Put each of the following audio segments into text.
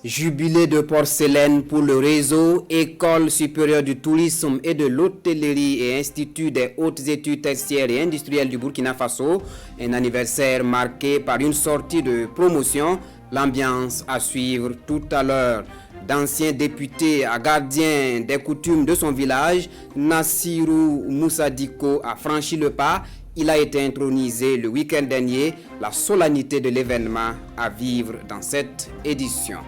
Jubilé de porcelaine pour le réseau École supérieure du tourisme et de l'hôtellerie et Institut des hautes études tertiaires et industrielles du Burkina Faso. Un anniversaire marqué par une sortie de promotion. L'ambiance à suivre tout à l'heure. D'anciens députés à gardien des coutumes de son village, Nassirou Moussa Diko a franchi le pas. Il a été intronisé le week-end dernier. La solennité de l'événement à vivre dans cette édition.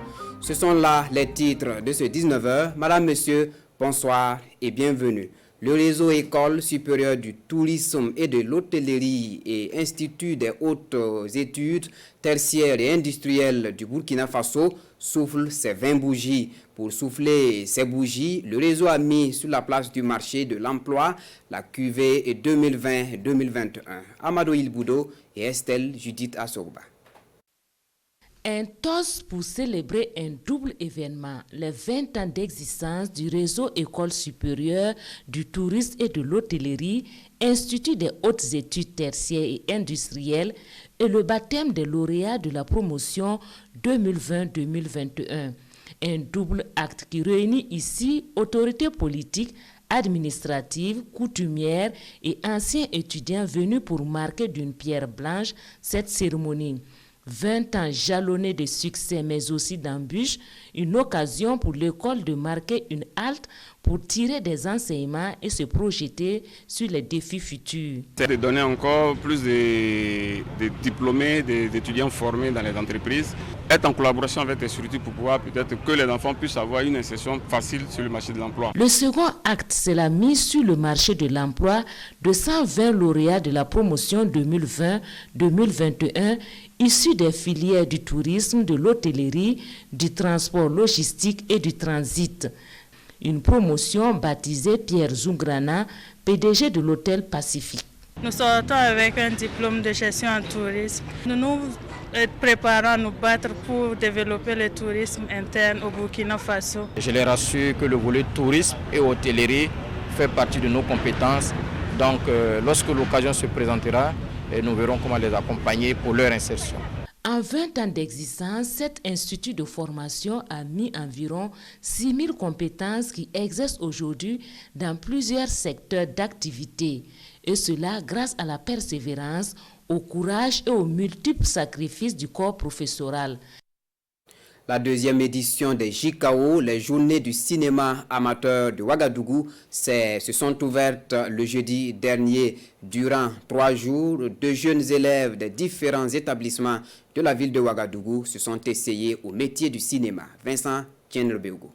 Ce sont là les titres de ce 19h. Madame, Monsieur, bonsoir et bienvenue. Le réseau École supérieure du tourisme et de l'hôtellerie et Institut des hautes études tertiaires et industrielles du Burkina Faso souffle ses 20 bougies. Pour souffler ces bougies, le réseau a mis sur la place du marché de l'emploi la cuvée 2020-2021. Amadou Ilboudo et Estelle Judith Assourba. Un toast pour célébrer un double événement, les 20 ans d'existence du réseau École supérieure du tourisme et de l'hôtellerie, Institut des hautes études tertiaires et industrielles et le baptême des lauréats de la promotion 2020-2021. Un double acte qui réunit ici autorités politiques, administratives, coutumières et anciens étudiants venus pour marquer d'une pierre blanche cette cérémonie. 20 ans jalonnés de succès mais aussi d'embûches, une occasion pour l'école de marquer une halte pour tirer des enseignements et se projeter sur les défis futurs. C'est de donner encore plus de diplômés, d'étudiants formés dans les entreprises, être en collaboration avec les structures pour pouvoir peut-être que les enfants puissent avoir une insertion facile sur le marché de l'emploi. Le second acte, c'est la mise sur le marché de l'emploi de 120 lauréats de la promotion 2020-2021 issus des filières du tourisme, de l'hôtellerie, du transport logistique et du transit. Une promotion baptisée Pierre Zungrana, PDG de l'hôtel Pacifique. Nous sortons avec un diplôme de gestion en tourisme. Nous nous préparons à nous battre pour développer le tourisme interne au Burkina Faso. Je les rassure que le volet tourisme et hôtellerie fait partie de nos compétences. Donc lorsque l'occasion se présentera, nous verrons comment les accompagner pour leur insertion. En 20 ans d'existence, cet institut de formation a mis environ 6 000 compétences qui exercent aujourd'hui dans plusieurs secteurs d'activité. Et cela grâce à la persévérance, au courage et aux multiples sacrifices du corps professoral. La deuxième édition des JKO, les journées du cinéma amateur de Ouagadougou, se sont ouvertes le jeudi dernier. Durant 3 jours, 2 jeunes élèves des différents établissements de la ville de Ouagadougou se sont essayés au métier du cinéma. Vincent Tienrebeugo.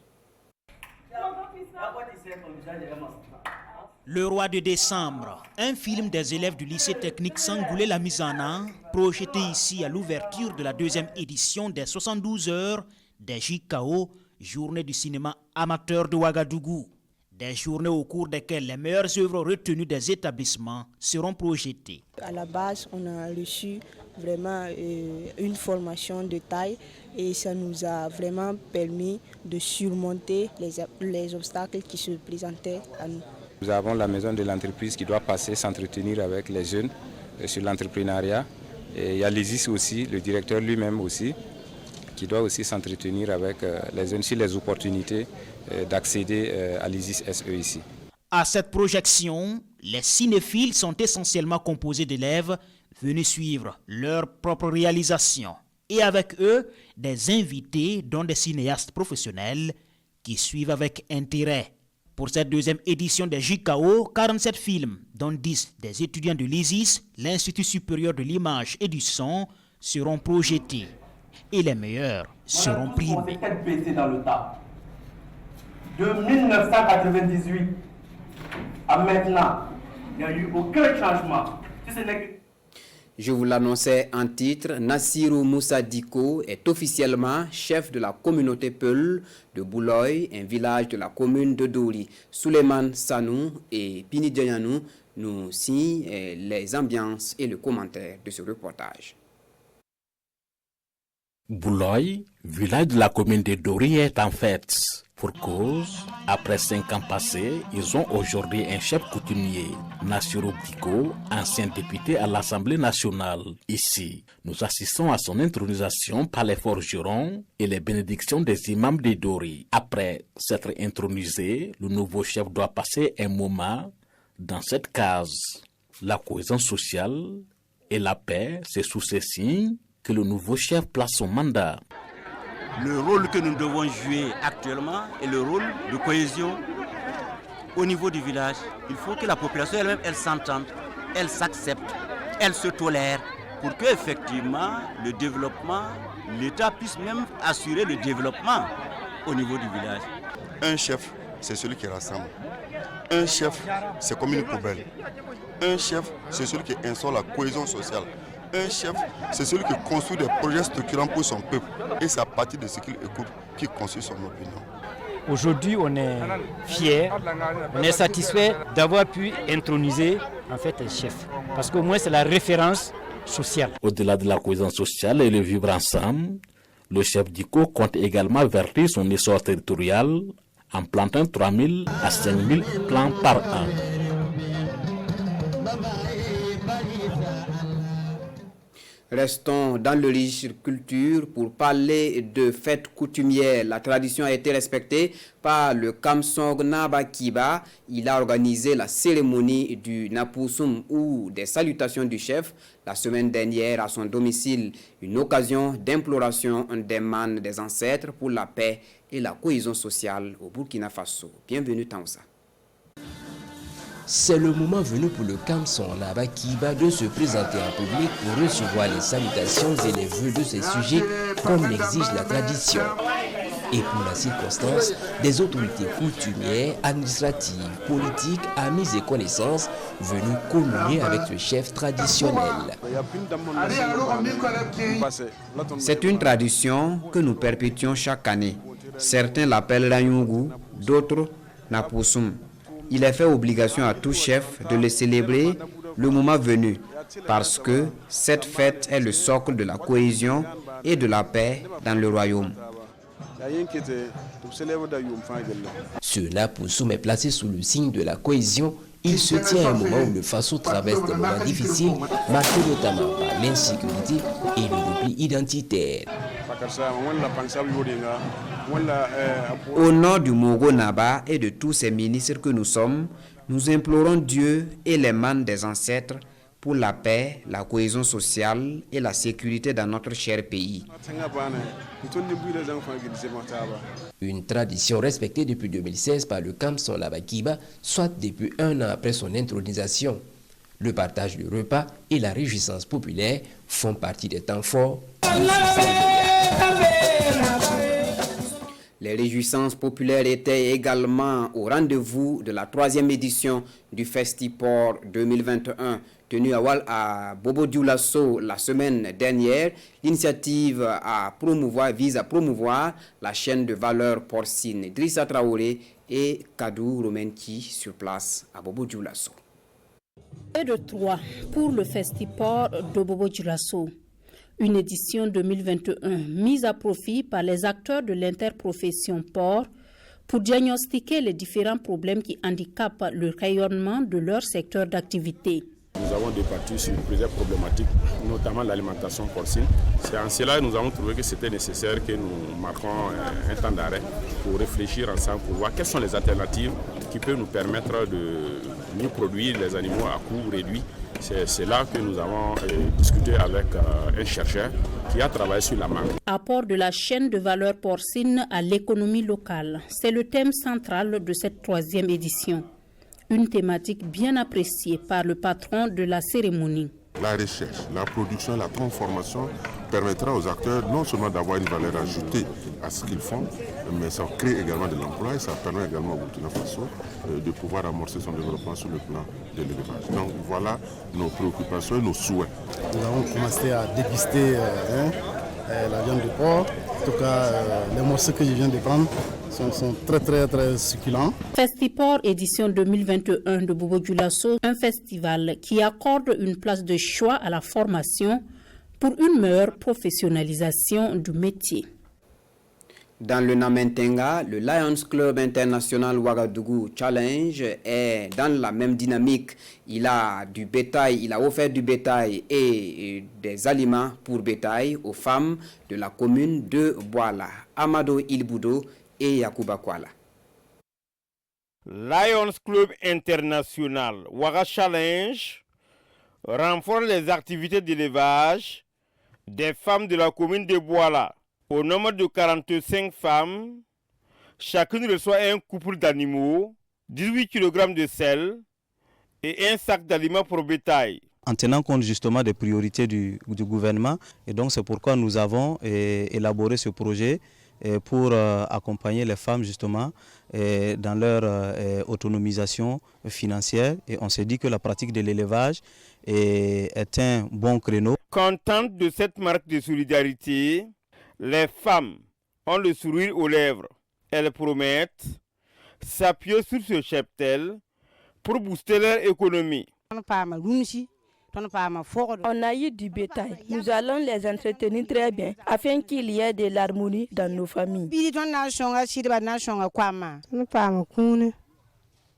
Le Roi de décembre, un film des élèves du lycée technique Sangoulé la mise en œuvre, projeté ici à l'ouverture de la deuxième édition des 72 heures des JKO, journée du cinéma amateur de Ouagadougou. Des journées au cours desquelles les meilleures œuvres retenues des établissements seront projetées. À la base, on a reçu vraiment une formation de taille et ça nous a vraiment permis de surmonter les obstacles qui se présentaient à nous. Nous avons la maison de l'entreprise qui doit passer, s'entretenir avec les jeunes sur l'entrepreneuriat. Et il y a l'ISIS aussi, le directeur lui-même aussi, qui doit aussi s'entretenir avec les jeunes sur les opportunités d'accéder à l'ISIS SE ici. À cette projection, les cinéphiles sont essentiellement composés d'élèves venus suivre leur propre réalisation. Et avec eux, des invités, dont des cinéastes professionnels, qui suivent avec intérêt. Pour cette deuxième édition des JKO, 47 films, dont 10 des étudiants de l'ISIS, l'Institut supérieur de l'image et du son, seront projetés. Et les meilleurs seront primés. Dans le tas. De 1998 à maintenant, il n'y a eu aucun changement. Je vous l'annonçais en titre, Nassirou Moussa Diko est officiellement chef de la communauté Peul de Bouloy, un village de la commune de Dori. Souleymane Sanou et Pini Diayanou nous signent les ambiances et le commentaire de ce reportage. Bouloy, village de la commune de Dori, est en fête. Pour cause, après 5 ans passés, ils ont aujourd'hui un chef coutumier, Nassirou Diko, ancien député à l'Assemblée nationale. Ici, nous assistons à son intronisation par les forgerons et les bénédictions des imams de Dori. Après s'être intronisé, le nouveau chef doit passer un moment dans cette case. La cohésion sociale et la paix, c'est sous ces signes que le nouveau chef place son mandat. Le rôle que nous devons jouer actuellement est le rôle de cohésion au niveau du village. Il faut que la population elle-même, elle s'entende, elle s'accepte, elle se tolère pour que effectivement le développement, l'État puisse même assurer le développement au niveau du village. Un chef, c'est celui qui rassemble. Un chef, c'est comme une poubelle. Un chef, c'est celui qui instaure la cohésion sociale. Un chef, c'est celui qui construit des projets structurants pour son peuple. Et c'est à partir de ce qu'il écoute qu'il construit son opinion. Aujourd'hui, on est fiers, on est satisfait d'avoir pu introniser en fait un chef. Parce qu'au moins, c'est la référence sociale. Au-delà de la cohésion sociale et le vivre ensemble, le chef Diko compte également vertir son essor territorial en plantant 3 000 à 5 000 plants par an. Restons dans le riche culture pour parler de fêtes coutumières. La tradition a été respectée par le Kamsong Nabakiba. Il a organisé la cérémonie du Napusum ou des salutations du chef la semaine dernière à son domicile. Une occasion d'imploration des man des ancêtres pour la paix et la cohésion sociale au Burkina Faso. Bienvenue Tanousa. C'est le moment venu pour le Kamsong Nabakiba de se présenter en public pour recevoir les salutations et les vœux de ses sujets comme l'exige la tradition. Et pour la circonstance, des autorités coutumières, administratives, politiques, amis et connaissances venus communier avec ce chef traditionnel. C'est une tradition que nous perpétuons chaque année. Certains l'appellent Rayungu, d'autres Napusum. Il est fait obligation à tout chef de le célébrer le moment venu, parce que cette fête est le socle de la cohésion et de la paix dans le royaume. Ce Napusum est placé sous le signe de la cohésion. Il se tient à un moment où le Faso traverse des moments difficiles, marqués notamment par l'insécurité et le repli identitaire. Au nom du Mogo Naba et de tous ces ministres que nous sommes, nous implorons Dieu et les man des ancêtres pour la paix, la cohésion sociale et la sécurité dans notre cher pays. Une tradition respectée depuis 2016 par le Kamsong Nabakiba, soit depuis 1 an après son intronisation. Le partage du repas et la réjouissance populaire font partie des temps forts. Les réjouissances populaires étaient également au rendez-vous de la 3e édition du Festiport 2021 tenu à Bobo Dioulasso la semaine dernière. L'initiative vise à promouvoir la chaîne de valeur porcine Drissa Traoré et Kadou Romenti sur place à Bobo Dioulasso. Et de 3 pour le Festiport de Bobo Dioulasso. Une édition 2021 mise à profit par les acteurs de l'interprofession port pour diagnostiquer les différents problèmes qui handicapent le rayonnement de leur secteur d'activité. Nous avons débattu sur plusieurs problématiques, notamment l'alimentation porcine. C'est en cela que nous avons trouvé que c'était nécessaire que nous marquions un temps d'arrêt pour réfléchir ensemble, pour voir quelles sont les alternatives qui peuvent nous permettre de mieux produire les animaux à coût réduit. C'est là que nous avons discuté avec un chercheur qui a travaillé sur la marque. Apport de la chaîne de valeur porcine à l'économie locale, c'est le thème central de cette 3e édition. Une thématique bien appréciée par le patron de la cérémonie. La recherche, la production, la transformation permettra aux acteurs non seulement d'avoir une valeur ajoutée à ce qu'ils font, mais ça crée également de l'emploi et ça permet également au Burkina Faso de pouvoir amorcer son développement sur le plan de l'élevage. Donc voilà nos préoccupations et nos souhaits. Nous avons commencé à dépister la viande de porc. En tout cas, les morceaux que je viens de prendre sont très succulents. Festiport édition 2021 de Bobo Dioulasso, un festival qui accorde une place de choix à la formation pour une meilleure professionnalisation du métier. Dans le Namentenga, le Lions Club International Ouagadougou Challenge est dans la même dynamique. Il a offert du bétail et des aliments pour bétail aux femmes de la commune de Bouala, Amado Ilboudo et Yakuba Kwala. Lions Club International Ouaga Challenge renforce les activités d'élevage des femmes de la commune de Bouala. Au nombre de 45 femmes, chacune reçoit un couple d'animaux, 18 kg de sel et un sac d'aliments pour bétail. En tenant compte justement des priorités du gouvernement, et donc c'est pourquoi nous avons élaboré ce projet pour accompagner les femmes justement dans leur autonomisation financière. Et on s'est dit que la pratique de l'élevage est un bon créneau. Contente de cette marque de solidarité, les femmes ont le sourire aux lèvres. Elles promettent s'appuyer sur ce cheptel pour booster leur économie. On a eu du bétail. Nous allons les entretenir très bien afin qu'il y ait de l'harmonie dans nos familles.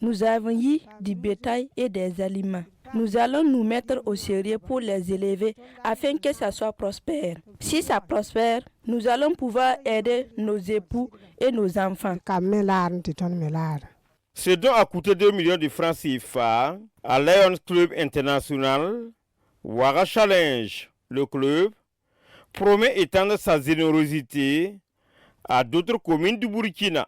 Nous avons eu du bétail et des aliments. Nous allons nous mettre au sérieux pour les élever afin que ça soit prospère. Si ça prospère, nous allons pouvoir aider nos époux et nos enfants. Ce don a coûté 2 millions de francs CFA à Lions Club International Ouaga Challenge. Le club promet étendre sa générosité à d'autres communes du Burkina.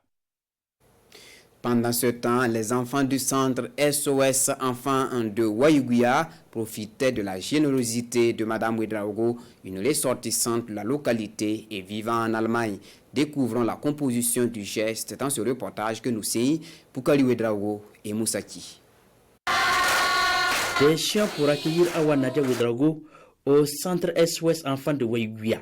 Pendant ce temps, les enfants du centre SOS Enfants de Waïguia profitaient de la générosité de Mme Ouedraogo, une ressortissante de la localité et vivant en Allemagne. Découvrons la composition du geste dans ce reportage que nous signent Poukali Ouedraogo et Moussaki. Des chiens pour accueillir Awa Nadia Ouedraogo au centre SOS Enfants de Waïguia.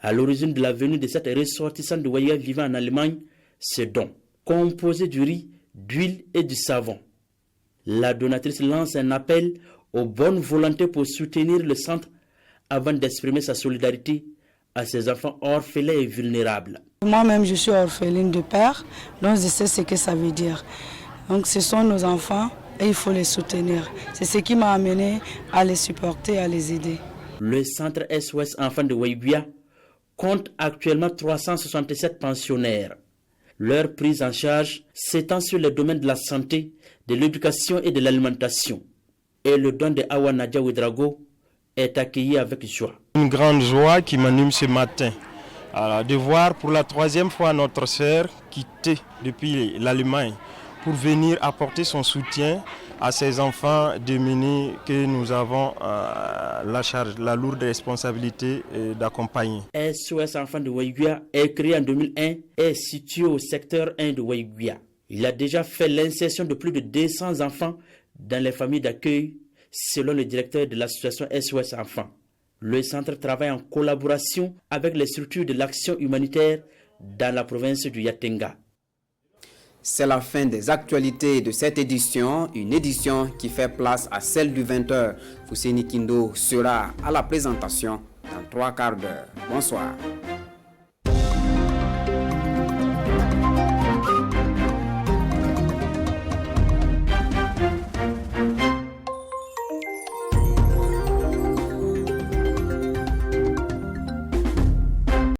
À l'origine de la venue de cette ressortissante de Waïguia vivant en Allemagne, ce don composé du riz, d'huile et du savon. La donatrice lance un appel aux bonnes volontés pour soutenir le centre avant d'exprimer sa solidarité à ses enfants orphelins et vulnérables. Moi-même, je suis orpheline de père, donc je sais ce que ça veut dire. Donc ce sont nos enfants et il faut les soutenir. C'est ce qui m'a amené à les supporter, à les aider. Le centre SOS Enfants de Waïguia compte actuellement 367 pensionnaires. Leur prise en charge s'étend sur les domaines de la santé, de l'éducation et de l'alimentation. Et le don de Awa Nadia Ouedraogo est accueilli avec joie. Une grande joie qui m'anime ce matin. Alors, de voir pour la 3e fois notre sœur quitter depuis l'Allemagne pour venir apporter son soutien à ces enfants démunis que nous avons la lourde responsabilité d'accompagner. SOS Enfants de Waïguia est créé en 2001 et est situé au secteur 1 de Waïguia. Il a déjà fait l'insertion de plus de 200 enfants dans les familles d'accueil, selon le directeur de l'association SOS Enfants. Le centre travaille en collaboration avec les structures de l'action humanitaire dans la province du Yatenga. C'est la fin des actualités de cette édition, une édition qui fait place à celle du 20h. Fousseni Kindo sera à la présentation dans 3 quarts d'heure. Bonsoir.